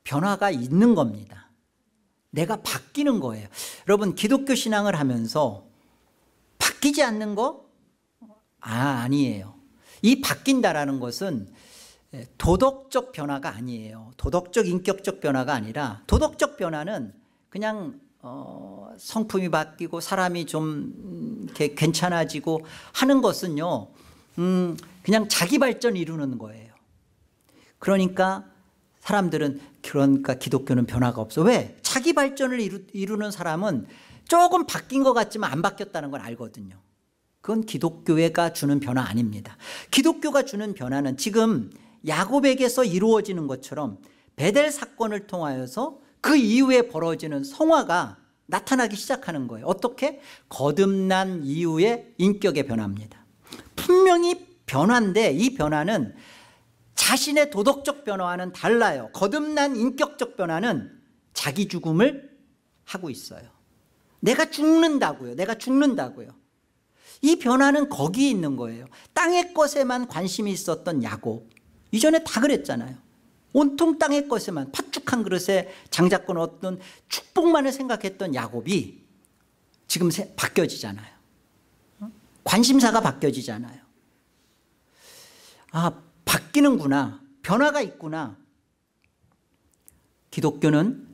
변화가 있는 겁니다. 내가 바뀌는 거예요. 여러분, 기독교 신앙을 하면서 바뀌지 않는 거? 아니에요. 이 바뀐다라는 것은 도덕적 변화가 아니에요. 도덕적 인격적 변화가 아니라, 도덕적 변화는 그냥 성품이 바뀌고 사람이 좀 이렇게 괜찮아지고 하는 것은요, 그냥 자기 발전 이루는 거예요. 그러니까 사람들은 기독교는 변화가 없어. 왜? 자기 발전을 이루는 사람은 조금 바뀐 것 같지만 안 바뀌었다는 걸 알거든요. 그건 기독교가 주는 변화 아닙니다. 기독교가 주는 변화는 지금 야곱에게서 이루어지는 것처럼 베델 사건을 통하여서 그 이후에 벌어지는 성화가 나타나기 시작하는 거예요. 어떻게? 거듭난 이후의 인격의 변화입니다. 분명히 변화인데 이 변화는 자신의 도덕적 변화와는 달라요. 거듭난 인격적 변화는 자기 죽음을 하고 있어요. 내가 죽는다고요. 내가 죽는다고요. 이 변화는 거기에 있는 거예요. 땅의 것에만 관심이 있었던 야곱, 이전에 다 그랬잖아요. 온통 땅의 것에만, 팥죽 한 그릇에 장자권 얻던 축복만을 생각했던 야곱이 지금 바뀌어지잖아요. 관심사가 바뀌어지잖아요. 아, 바뀌는구나. 변화가 있구나. 기독교는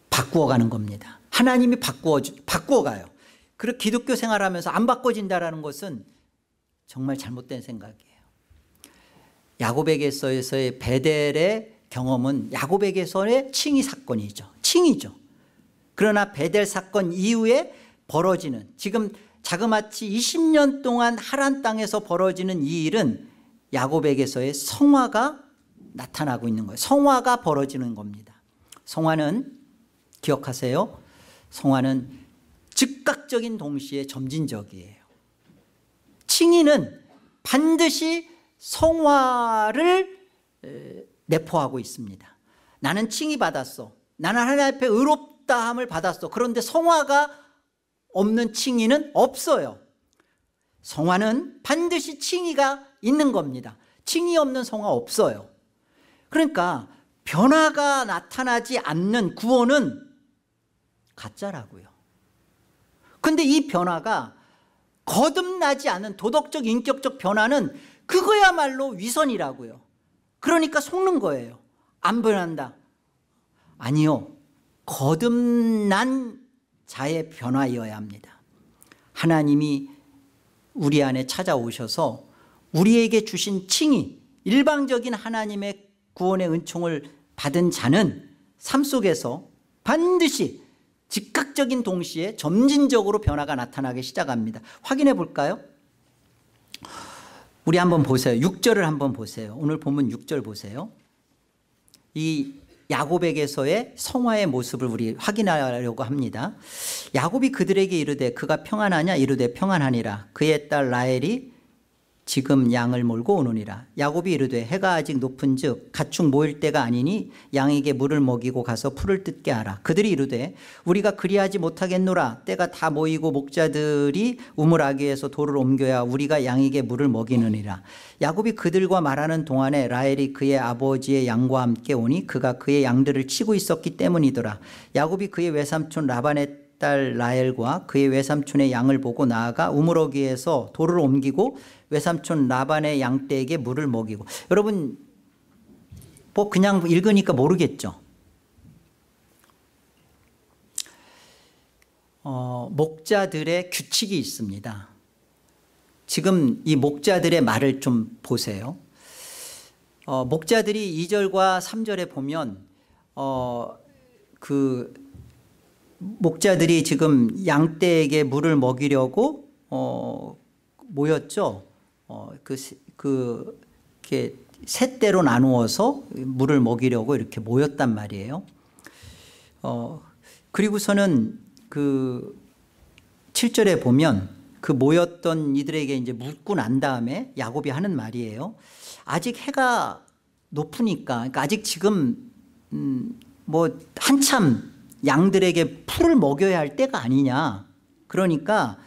바꾸어가는 겁니다. 하나님이 바꾸어가요. 그리고 기독교 생활하면서 안 바꿔진다는 것은 정말 잘못된 생각이에요. 야곱에게서의 베델의 경험은 야곱에게서의 칭의 사건이죠. 칭의죠. 그러나 베델 사건 이후에 벌어지는, 지금 자그마치 20년 동안 하란 땅에서 벌어지는 이 일은 야곱에게서의 성화가 나타나고 있는 거예요. 성화가 벌어지는 겁니다. 성화는 기억하세요. 성화는 즉각적인 동시에 점진적이에요. 칭의는 반드시 성화를 내포하고 있습니다. 나는 칭의 받았어. 나는 하나님 앞에 의롭다함을 받았어. 그런데 성화가 없는 칭의는 없어요. 성화는 반드시 칭의가 있는 겁니다. 칭의 없는 성화 없어요. 그러니까 변화가 나타나지 않는 구원은 가짜라고요. 근데 이 변화가 거듭나지 않은 도덕적 인격적 변화는 그거야말로 위선이라고요. 그러니까 속는 거예요. 안 변한다. 아니요. 거듭난 자의 변화이어야 합니다. 하나님이 우리 안에 찾아오셔서 우리에게 주신 칭의, 일방적인 하나님의 구원의 은총을 받은 자는 삶 속에서 반드시 즉각적인 동시에 점진적으로 변화가 나타나기 시작합니다. 확인해 볼까요? 우리 한번 보세요. 6절을 한번 보세요. 오늘 본문 6절 보세요. 이 야곱에게서의 성화의 모습을 우리 확인하려고 합니다. 야곱이 그들에게 이르되 그가 평안하냐? 이르되 평안하니라. 그의 딸 라헬이 지금 양을 몰고 오느니라. 야곱이 이르되 해가 아직 높은즉 가축 모일 때가 아니니 양에게 물을 먹이고 가서 풀을 뜯게 하라. 그들이 이르되 우리가 그리하지 못하겠노라. 때가 다 모이고 목자들이 우물하기 위해서 돌을 옮겨야 우리가 양에게 물을 먹이느니라. 야곱이 그들과 말하는 동안에 라헬이 그의 아버지의 양과 함께 오니 그가 그의 양들을 치고 있었기 때문이더라. 야곱이 그의 외삼촌 라반의 딸 라헬과 그의 외삼촌의 양을 보고 나아가 우물어기에서 돌을 옮기고 외삼촌 라반의 양떼에게 물을 먹이고. 여러분 뭐 그냥 읽으니까 모르겠죠. 목자들의 규칙이 있습니다. 지금 이 목자들의 말을 좀 보세요. 목자들이 2절과 3절에 보면 목자들이 지금 양떼에게 물을 먹이려고 모였죠. 이렇게 세 대로 나누어서 물을 먹이려고 이렇게 모였단 말이에요. 그리고서는 그 7절에 보면 그 모였던 이들에게 이제 묻고 난 다음에 야곱이 하는 말이에요. 아직 해가 높으니까, 그러니까 아직 지금 뭐 한참 양들에게 풀을 먹여야 할 때가 아니냐. 그러니까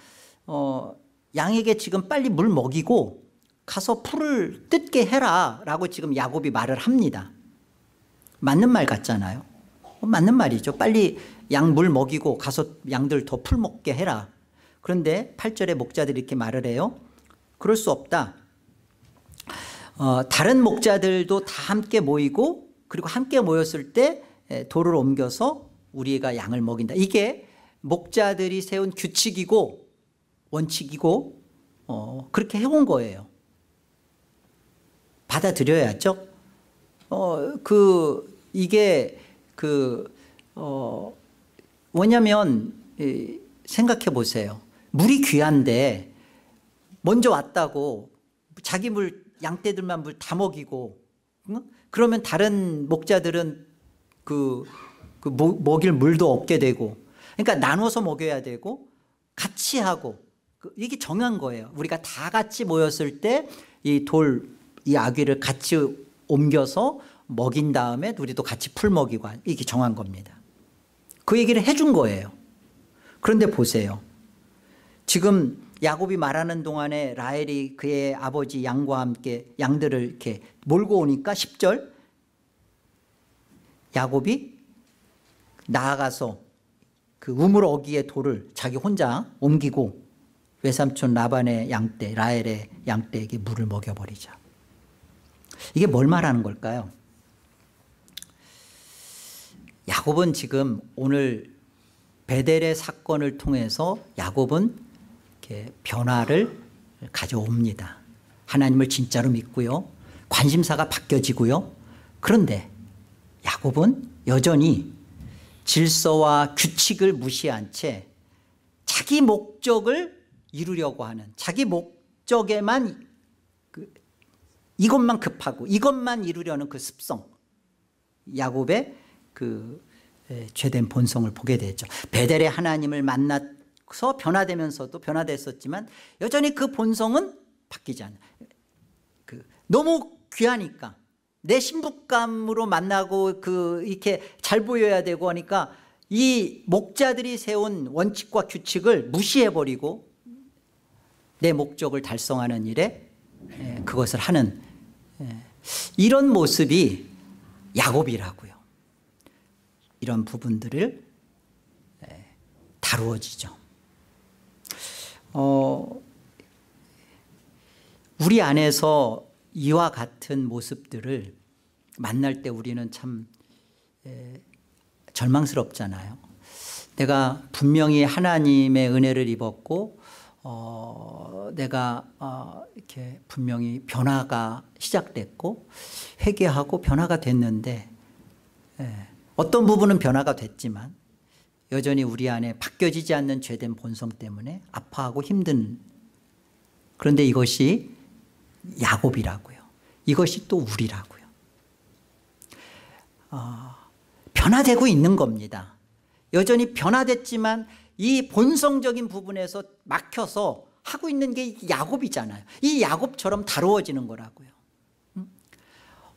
양에게 지금 빨리 물 먹이고 가서 풀을 뜯게 해라 라고 지금 야곱이 말을 합니다. 맞는 말 같잖아요. 맞는 말이죠. 빨리 양 물 먹이고 가서 양들 더 풀 먹게 해라. 그런데 8절에 목자들이 이렇게 말을 해요. 그럴 수 없다. 다른 목자들도 다 함께 모이고 그리고 함께 모였을 때 돌을 옮겨서 우리가 양을 먹인다. 이게 목자들이 세운 규칙이고 원칙이고 그렇게 해온 거예요. 받아들여야죠. 이게 뭐냐면 생각해 보세요. 물이 귀한데 먼저 왔다고 자기 물 양떼들만 물 다 먹이고 그러면 다른 목자들은 먹일 물도 없게 되고, 그러니까 나눠서 먹여야 되고 같이 하고, 이게 정한 거예요. 우리가 다 같이 모였을 때 이 돌 이 아귀를 같이 옮겨서 먹인 다음에 우리도 같이 풀 먹이고 이렇게 정한 겁니다. 그 얘기를 해준 거예요. 그런데 보세요. 지금 야곱이 말하는 동안에 라헬이 그의 아버지 양과 함께 양들을 이렇게 몰고 오니까 10절 야곱이 나아가서 그 우물 어귀의 돌을 자기 혼자 옮기고 외삼촌 라반의 양떼 라헬의 양떼에게 물을 먹여버리자. 이게 뭘 말하는 걸까요? 야곱은 지금 오늘 베델의 사건을 통해서 야곱은 이렇게 변화를 가져옵니다. 하나님을 진짜로 믿고요. 관심사가 바뀌어지고요. 그런데 야곱은 여전히 질서와 규칙을 무시한 채 자기 목적을 이루려고 하는, 자기 목적에만 이것만 급하고 이것만 이루려는 그 습성, 야곱의 그 죄된 본성을 보게 되죠. 베델의 하나님을 만나서 변화되면서도 변화됐었지만 여전히 그 본성은 바뀌지 않아요. 너무 귀하니까 내 신부감으로 만나고 이렇게 잘 보여야 되고 하니까 이 목자들이 세운 원칙과 규칙을 무시해버리고 내 목적을 달성하는 일에 그것을 하는 이런 모습이 야곱이라고요. 이런 부분들을 다루어지죠. 우리 안에서 이와 같은 모습들을 만날 때 우리는 참 절망스럽잖아요. 내가 분명히 하나님의 은혜를 입었고 내가 이렇게 분명히 변화가 시작됐고 회개하고 변화가 됐는데 어떤 부분은 변화가 됐지만 여전히 우리 안에 바뀌어지지 않는 죄된 본성 때문에 아파하고 힘든, 그런데 이것이 야곱이라고요. 이것이 또 우리라고요. 변화되고 있는 겁니다. 여전히 변화됐지만 이 본성적인 부분에서 막혀서 하고 있는 게 야곱이잖아요. 이 야곱처럼 다루어지는 거라고요.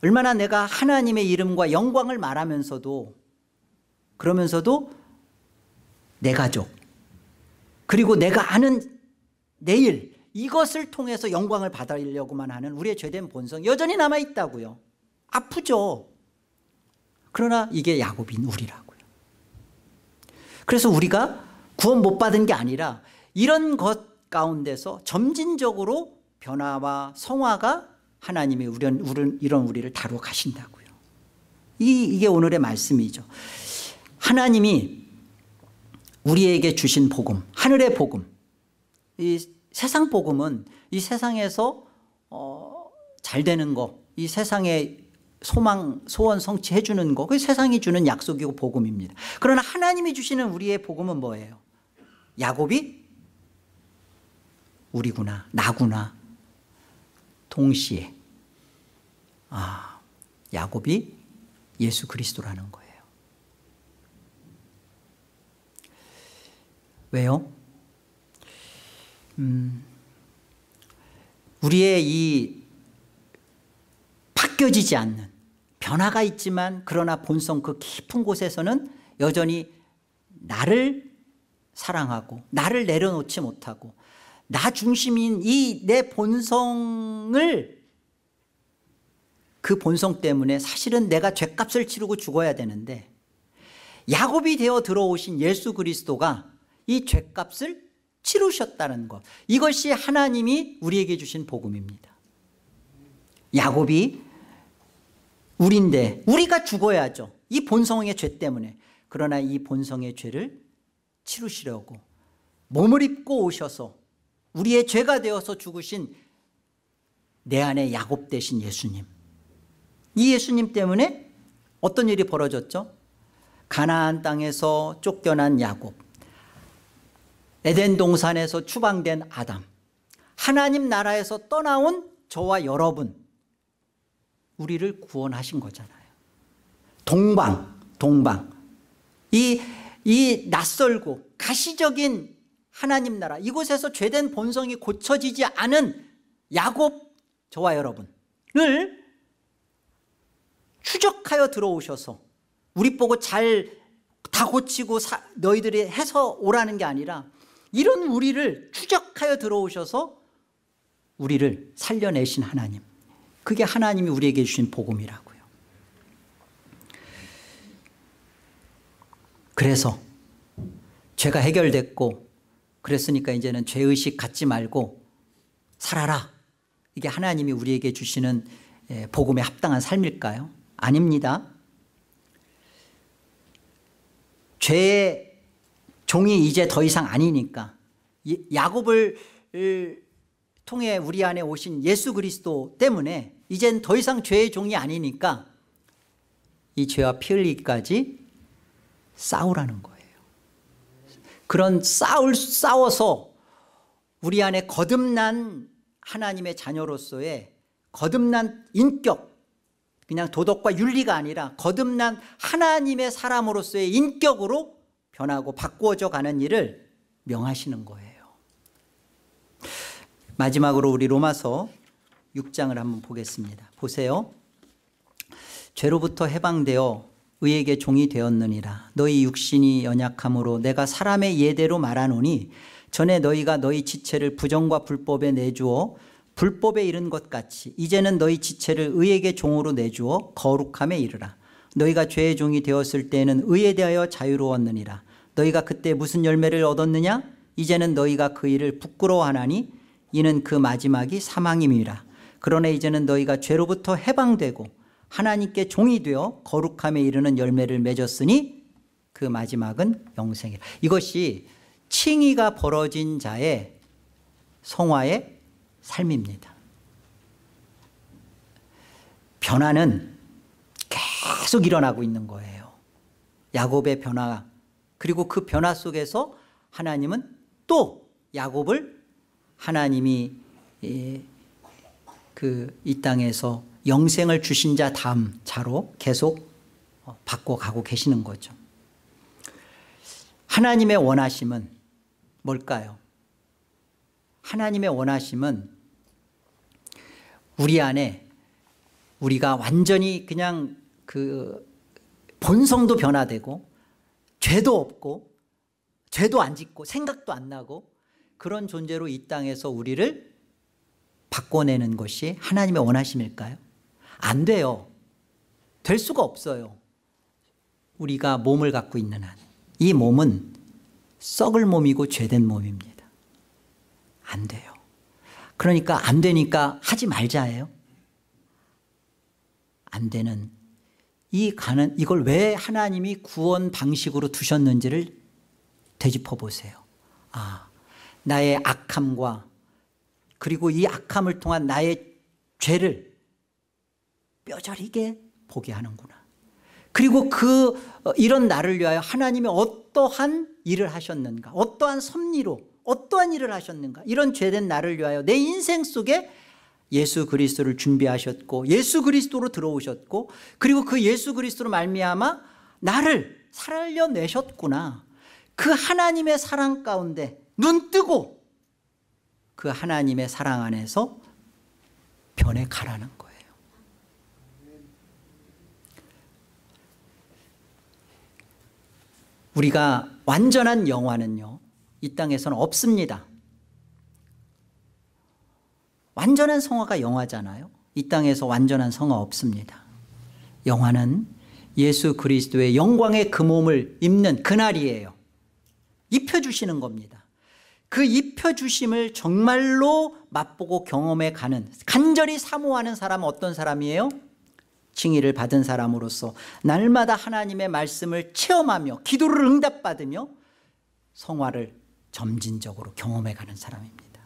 얼마나 내가 하나님의 이름과 영광을 말하면서도 그러면서도 내 가족 그리고 내가 아는 내일 이것을 통해서 영광을 받으려고만 하는 우리의 죄된 본성 여전히 남아있다고요. 아프죠. 그러나 이게 야곱인 우리라고요. 그래서 우리가 구원 못 받은 게 아니라 이런 것 가운데서 점진적으로 변화와 성화가 하나님이 이런 우리를 다루어 가신다고요. 이게 오늘의 말씀이죠. 하나님이 우리에게 주신 복음, 하늘의 복음, 이 세상 복음은 이 세상에서 잘 되는 거, 이 세상의 소망, 소원 성취해 주는 거, 그게 세상이 주는 약속이고 복음입니다. 그러나 하나님이 주시는 우리의 복음은 뭐예요? 야곱이 우리구나, 나구나, 동시에 야곱이 예수 그리스도라는 거예요. 왜요? 우리의 이 바뀌어지지 않는 변화가 있지만 그러나 본성 그 깊은 곳에서는 여전히 나를 사랑하고 나를 내려놓지 못하고 나 중심인 이 내 본성을, 그 본성 때문에 사실은 내가 죗값을 치르고 죽어야 되는데 야곱이 되어 들어오신 예수 그리스도가 이 죗값을 치르셨다는 것, 이것이 하나님이 우리에게 주신 복음입니다. 야곱이 우리인데 우리가 죽어야죠. 이 본성의 죄 때문에. 그러나 이 본성의 죄를 치르시려고 몸을 입고 오셔서 우리의 죄가 되어서 죽으신 내 안에 야곱 되신 예수님, 이 예수님 때문에 어떤 일이 벌어졌죠? 가나안 땅에서 쫓겨난 야곱, 에덴 동산에서 추방된 아담, 하나님 나라에서 떠나온 저와 여러분, 우리를 구원하신 거잖아요. 동방 이 낯설고 가시적인 하나님 나라, 이곳에서 죄된 본성이 고쳐지지 않은 야곱, 저와 여러분, 추적하여 들어오셔서 우리 보고 잘 다 고치고 너희들이 해서 오라는 게 아니라 이런 우리를 추적하여 들어오셔서 우리를 살려내신 하나님, 그게 하나님이 우리에게 주신 복음이라고요. 그래서 죄가 해결됐고 그랬으니까 이제는 죄의식 갖지 말고 살아라, 이게 하나님이 우리에게 주시는 복음에 합당한 삶일까요? 아닙니다. 죄의 종이 이제 더 이상 아니니까, 야곱을 통해 우리 안에 오신 예수 그리스도 때문에 이젠 더 이상 죄의 종이 아니니까 이 죄와 피 흘리기까지 싸우라는 거예요. 그런 싸워서 우리 안에 거듭난 하나님의 자녀로서의 거듭난 인격, 그냥 도덕과 윤리가 아니라 거듭난 하나님의 사람으로서의 인격으로 변하고 바꾸어져 가는 일을 명하시는 거예요. 마지막으로 우리 로마서 6장을 한번 보겠습니다. 보세요. 죄로부터 해방되어 의에게 종이 되었느니라. 너희 육신이 연약함으로 내가 사람의 예대로 말하노니 전에 너희가 너희 지체를 부정과 불법에 내주어 불법에 이른 것 같이 이제는 너희 지체를 의에게 종으로 내주어 거룩함에 이르라. 너희가 죄의 종이 되었을 때에는 의에 대하여 자유로웠느니라. 너희가 그때 무슨 열매를 얻었느냐? 이제는 너희가 그 일을 부끄러워하나니 이는 그 마지막이 사망임이라. 그러나 이제는 너희가 죄로부터 해방되고 하나님께 종이 되어 거룩함에 이르는 열매를 맺었으니 그 마지막은 영생이라. 이것이 칭의가 벌어진 자의 성화의 삶입니다. 변화는 계속 일어나고 있는 거예요. 야곱의 변화, 그리고 그 변화 속에서 하나님은 또 야곱을 하나님이 이 땅에서 영생을 주신 자 다음 자로 계속 바꿔가고 계시는 거죠. 하나님의 원하심은 뭘까요? 하나님의 원하심은 우리 안에 우리가 완전히 그냥 그 본성도 변화되고 죄도 없고 죄도 안 짓고 생각도 안 나고 그런 존재로 이 땅에서 우리를 바꿔내는 것이 하나님의 원하심일까요? 안 돼요. 될 수가 없어요. 우리가 몸을 갖고 있는 한 이 몸은 썩을 몸이고 죄된 몸입니다. 안 돼요. 그러니까 안 되니까 하지 말자예요. 안 되는 이걸 왜 하나님이 구원 방식으로 두셨는지를 되짚어 보세요. 나의 악함과 그리고 이 악함을 통한 나의 죄를 뼈저리게 보게 하는구나. 그리고 이런 나를 위하여 하나님이 어떠한 일을 하셨는가, 어떠한 섭리로 어떠한 일을 하셨는가, 이런 죄된 나를 위하여 내 인생 속에 예수 그리스도를 준비하셨고 예수 그리스도로 들어오셨고 그리고 그 예수 그리스도로 말미암아 나를 살려내셨구나. 그 하나님의 사랑 가운데 눈 뜨고 그 하나님의 사랑 안에서 변해가라는 거예요. 우리가 완전한 영화는요, 이 땅에서는 없습니다. 완전한 성화가 영화잖아요. 이 땅에서 완전한 성화 없습니다. 영화는 예수 그리스도의 영광의 그 몸을 입는 그날이에요. 입혀주시는 겁니다. 그 입혀주심을 정말로 맛보고 경험해 가는, 간절히 사모하는 사람은 어떤 사람이에요? 칭의를 받은 사람으로서 날마다 하나님의 말씀을 체험하며 기도를 응답받으며 성화를 점진적으로 경험해 가는 사람입니다.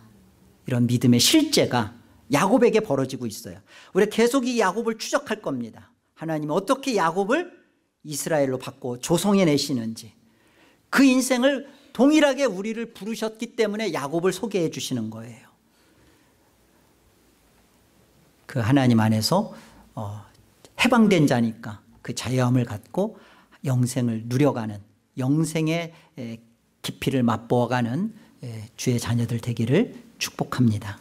이런 믿음의 실제가 야곱에게 벌어지고 있어요. 우리가 계속 이 야곱을 추적할 겁니다. 하나님이 어떻게 야곱을 이스라엘로 바꿔 조성해 내시는지, 그 인생을 동일하게 우리를 부르셨기 때문에 야곱을 소개해 주시는 거예요. 그 하나님 안에서 해방된 자니까 그 자유함을 갖고 영생을 누려가는, 영생의 깊이를 맛보아가는 주의 자녀들 되기를 축복합니다.